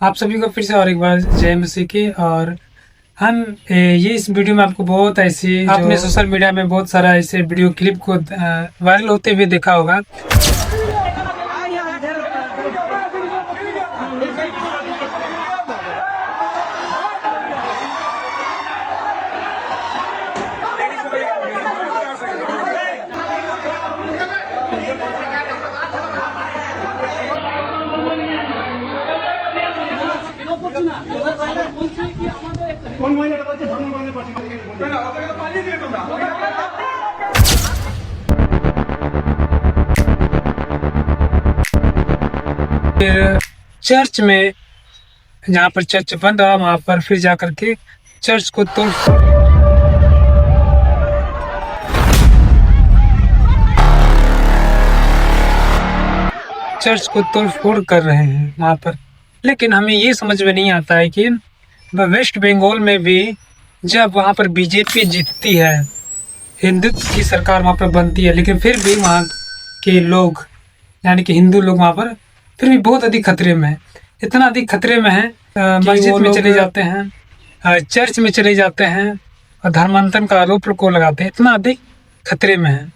आप सभी को फिर से और एक बार जय मसीह की। और हम ये इस वीडियो में आपको बहुत ऐसी आपने सोशल मीडिया में बहुत सारा ऐसे वीडियो क्लिप को वायरल होते हुए देखा होगा। फिर चर्च में, जहाँ पर चर्च बन रहा वहां पर फिर जाकर के चर्च को तोड़ फोड़ कर रहे हैं वहां पर। लेकिन हमें ये समझ में नहीं आता है कि वेस्ट बंगाल में भी जब वहां पर बीजेपी जीतती है, हिंदुत्व की सरकार वहां पर बनती है, लेकिन फिर भी वहां के लोग यानी कि हिंदू लोग वहां पर फिर भी बहुत अधिक खतरे में है। इतना अधिक खतरे में है, मस्जिद में चले जाते हैं, चर्च में चले जाते हैं और धर्मांतरण का आरोप को लगाते हैं। इतना अधिक खतरे में है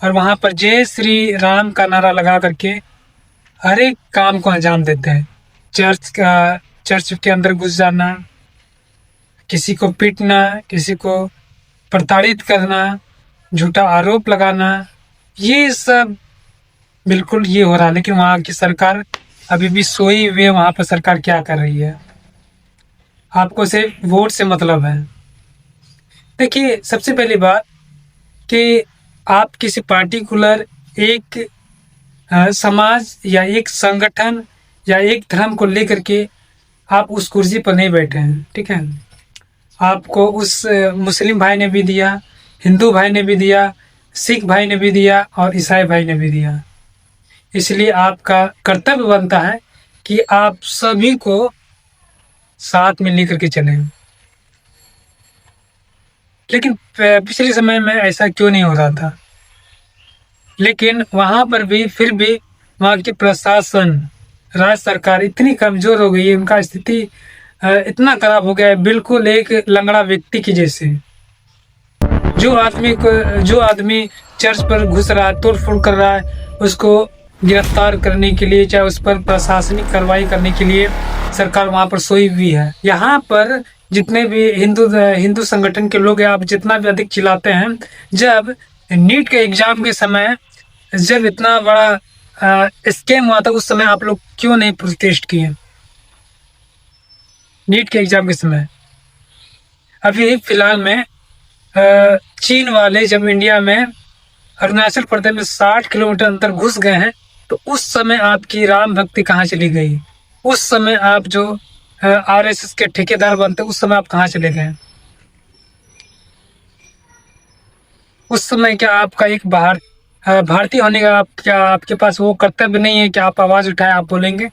और वहां पर जय श्री राम का नारा लगा करके हर एक काम को अंजाम देते हैं। चर्च के अंदर घुस जाना, किसी को पीटना, किसी को प्रताड़ित करना, झूठा आरोप लगाना, ये सब बिल्कुल ये हो रहा है। लेकिन वहाँ की सरकार अभी भी सोई हुई है। वहाँ पर सरकार क्या कर रही है? आपको सिर्फ वोट से मतलब है। देखिए, सबसे पहली बात कि आप किसी पार्टिकुलर एक समाज या एक संगठन या एक धर्म को लेकर के आप उस कुर्सी पर नहीं बैठे हैं, ठीक है। आपको उस मुस्लिम भाई ने भी दिया, हिंदू भाई ने भी दिया, सिख भाई ने भी दिया और ईसाई भाई ने भी दिया। इसलिए आपका कर्तव्य बनता है कि आप सभी को साथ में लेकर के चलें। लेकिन पिछले समय में ऐसा क्यों नहीं हो रहा था? लेकिन वहाँ पर भी फिर भी वहाँ की प्रशासन, राज्य सरकार इतनी कमज़ोर हो गई है, उनका स्थिति इतना खराब हो गया है, बिल्कुल एक लंगड़ा व्यक्ति की जैसे। जो आदमी चर्च पर घुस रहा है, तोड़ फोड़ कर रहा है, उसको गिरफ्तार करने के लिए, चाहे उस पर प्रशासनिक कार्रवाई करने के लिए सरकार वहाँ पर सोई हुई है। यहाँ पर जितने भी हिंदू संगठन के लोग हैं, आप जितना भी अधिक चिल्लाते हैं, जब नीट के एग्जाम के समय जब इतना बड़ा स्कैम हुआ था, उस समय आप लोग क्यों नहीं प्रोटेस्ट किए? नीट के एग्जाम के समय अभी फिलहाल में चीन वाले जब इंडिया में अरुणाचल प्रदेश में 60 किलोमीटर अंदर घुस गए हैं, तो उस समय आपकी राम भक्ति कहाँ चली गई? उस समय आप जो आरएसएस के ठेकेदार बनते, उस समय आप कहाँ चले गए? उस समय क्या आपका एक भारतीय होने का आपके पास वो कर्तव्य नहीं है कि आप आवाज उठाएं, आप बोलेंगे?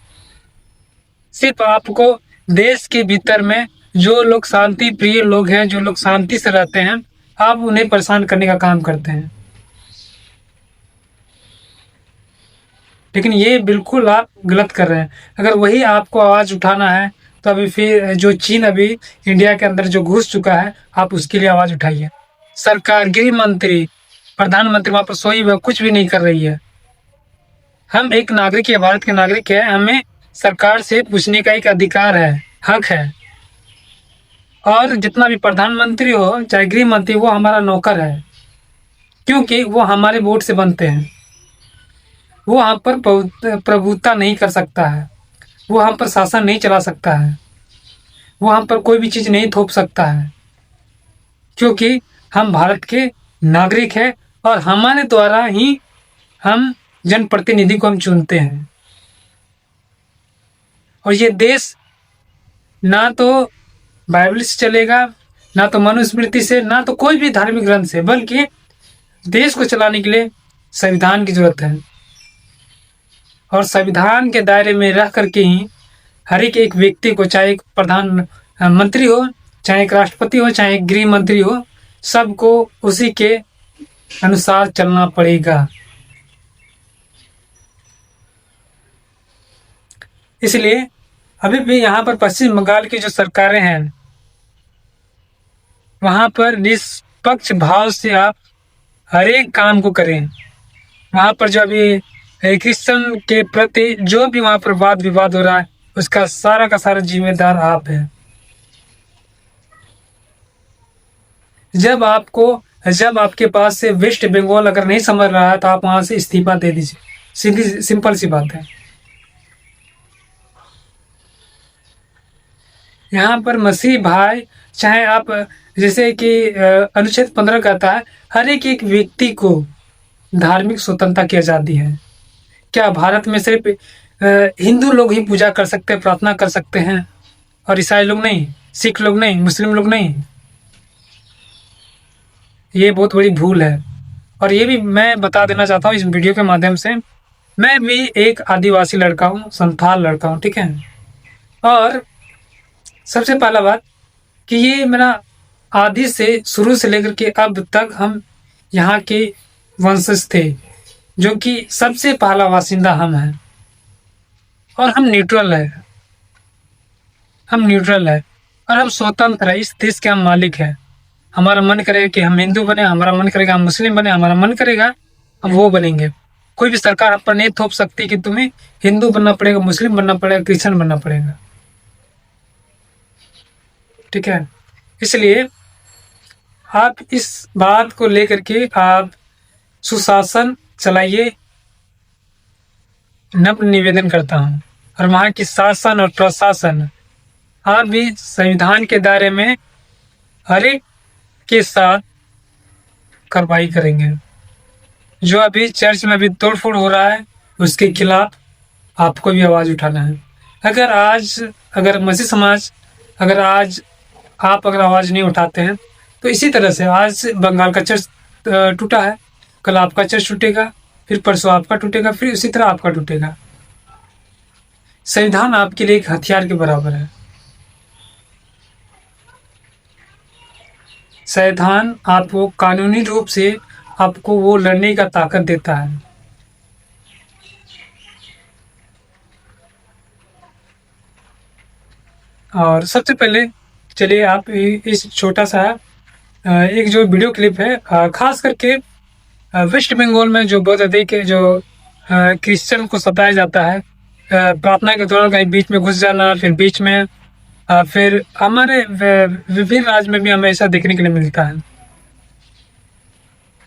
सिर्फ आपको देश के भीतर में जो लोग शांति प्रिय लोग हैं, जो लोग शांति से रहते हैं, आप उन्हें परेशान करने का काम करते हैं। लेकिन ये बिल्कुल आप गलत कर रहे हैं। अगर वही आपको आवाज़ उठाना है तो अभी फिर जो चीन अभी इंडिया के अंदर जो घुस चुका है, आप उसके लिए आवाज़ उठाइए। सरकार, गृह मंत्री, प्रधानमंत्री वहाँ पर सोई हुई कुछ भी नहीं कर रही है। हम एक नागरिक है, भारत के नागरिक है, हमें सरकार से पूछने का एक अधिकार है, हक है। और जितना भी प्रधानमंत्री हो चाहे गृह मंत्री, वो हमारा नौकर है, क्योंकि वो हमारे वोट से बनते हैं। वो हम पर प्रभुता नहीं कर सकता है, वो हम पर शासन नहीं चला सकता है, वो हम पर कोई भी चीज़ नहीं थोप सकता है, क्योंकि हम भारत के नागरिक हैं और हमारे द्वारा ही हम जनप्रतिनिधि को हम चुनते हैं। और ये देश ना तो बाइबल से चलेगा, ना तो मनुस्मृति से, ना तो कोई भी धार्मिक ग्रंथ से, बल्कि देश को चलाने के लिए संविधान की जरूरत है। और संविधान के दायरे में रह करके ही हर एक व्यक्ति को, चाहे एक प्रधानमंत्री हो, चाहे एक राष्ट्रपति हो, चाहे एक गृह मंत्री हो, सबको उसी के अनुसार चलना पड़ेगा। इसलिए अभी भी यहाँ पर पश्चिम बंगाल की जो सरकारें हैं, वहाँ पर निष्पक्ष भाव से आप हर एक काम को करें। वहाँ पर जो अभी क्रिश्चियन के प्रति जो भी वहाँ पर वाद विवाद हो रहा है, उसका सारा का सारा जिम्मेदार आप हैं। जब आपके पास से वेस्ट बंगाल अगर नहीं समझ रहा है तो आप वहाँ से इस्तीफा दे दीजिए। सीधी सिंपल सी बात है। यहाँ पर मसीह भाई, चाहे आप जैसे कि अनुच्छेद 15 कहता है हर एक व्यक्ति को धार्मिक स्वतंत्रता की आज़ादी है। क्या भारत में सिर्फ हिंदू लोग ही पूजा कर सकते हैं, प्रार्थना कर सकते हैं और ईसाई लोग नहीं, सिख लोग नहीं, मुस्लिम लोग नहीं? ये बहुत बड़ी भूल है। और ये भी मैं बता देना चाहता हूँ इस वीडियो के माध्यम से, मैं भी एक आदिवासी लड़का हूँ, संथाल लड़का हूँ, ठीक है। और सबसे पहला बात कि ये मेरा आदि से शुरू से लेकर के अब तक हम यहाँ के वंशज थे, जो कि सबसे पहला बासिंदा हम हैं। और हम न्यूट्रल है, और हम स्वतंत्र है। इस देश के हम मालिक हैं। हमारा मन करेगा कि हम हिंदू बने, हमारा मन करेगा हम मुस्लिम बने, हमारा मन करेगा हम वो बनेंगे। कोई भी सरकार हम पर नहीं थोप सकती कि तुम्हें हिंदू बनना पड़ेगा, मुस्लिम बनना पड़ेगा, क्रिश्चियन बनना पड़ेगा, ठीक है। इसलिए आप इस बात को लेकर के आप सुशासन चलाइए, नम्र निवेदन करता हूँ। और वहाँ की शासन और प्रशासन आप भी संविधान के दायरे में हर एक के साथ कार्रवाई करेंगे। जो अभी चर्च में अभी तोड़फोड़ हो रहा है, उसके खिलाफ आपको भी आवाज़ उठाना है। अगर मसीह समाज अगर आवाज़ नहीं उठाते हैं तो इसी तरह से आज बंगाल का चर्च टूटा है, कल आपका चर्च टूटेगा, फिर परसों आपका टूटेगा, फिर उसी तरह आपका टूटेगा। संविधान आपके लिए एक हथियार के बराबर है। संविधान आपको कानूनी रूप से आपको वो लड़ने का ताकत देता है। और सबसे पहले चलिए आप इस छोटा सा एक जो वीडियो क्लिप है, खास करके वेस्ट बंगाल में जो बहुत अधिक जो क्रिश्चियन को सताया जाता है, प्रार्थना के दौरान कहीं बीच में घुस जाना, फिर बीच में फिर हमारे विभिन्न राज्य में भी हमें ऐसा देखने के लिए मिलता है।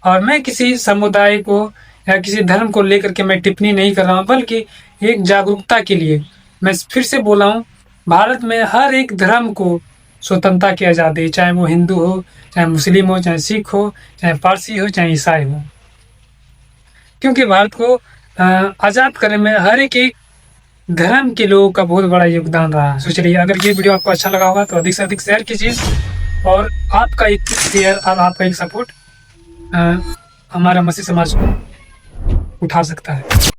और मैं किसी समुदाय को या किसी धर्म को लेकर के मैं टिप्पणी नहीं कर रहा हूँ, बल्कि एक जागरूकता के लिए मैं फिर से बोला हूँ, भारत में हर एक धर्म को स्वतंत्रता की आज़ादी, चाहे वो हिंदू हो, चाहे मुस्लिम हो, चाहे सिख हो, चाहे पारसी हो, चाहे ईसाई हो। क्योंकि भारत को आज़ाद करने में हर एक धर्म के लोगों का बहुत बड़ा योगदान रहा है। तो चलिए, अगर ये वीडियो आपको अच्छा लगा होगा तो अधिक से अधिक शेयर कीजिए, और आपका एक शेयर और आपका एक सपोर्ट हमारा मसीह समाज को उठा सकता है।